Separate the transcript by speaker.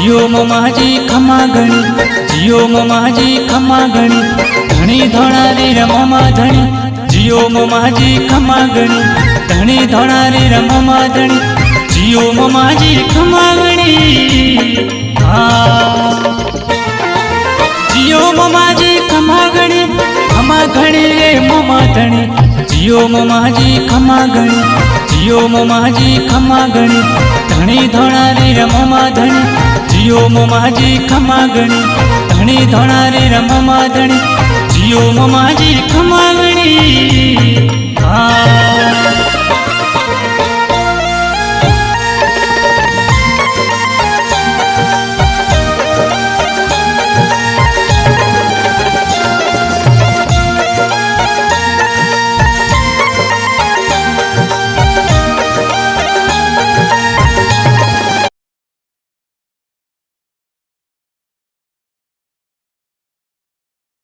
Speaker 1: जियो ममाजी खमा गणी, जियो ममाजी खमा गणी, धणी धोणा रे रममा धणी, जियो ममाजी खमा गणी, धणी धोणा रे रममा धणी, जियो ममाजी खमा गणी। जियो ममाजी खमा गणी, खमा गणी रे ममा धणी, जियो ममाजी खमा गणी, जियो ममाजी खमा गणी, धणी धोणा रे रममा धणी, जियो ममाजी खमा गणी, धणी धोणा रे रममा धणी, जियो ममाजी खमा गणी।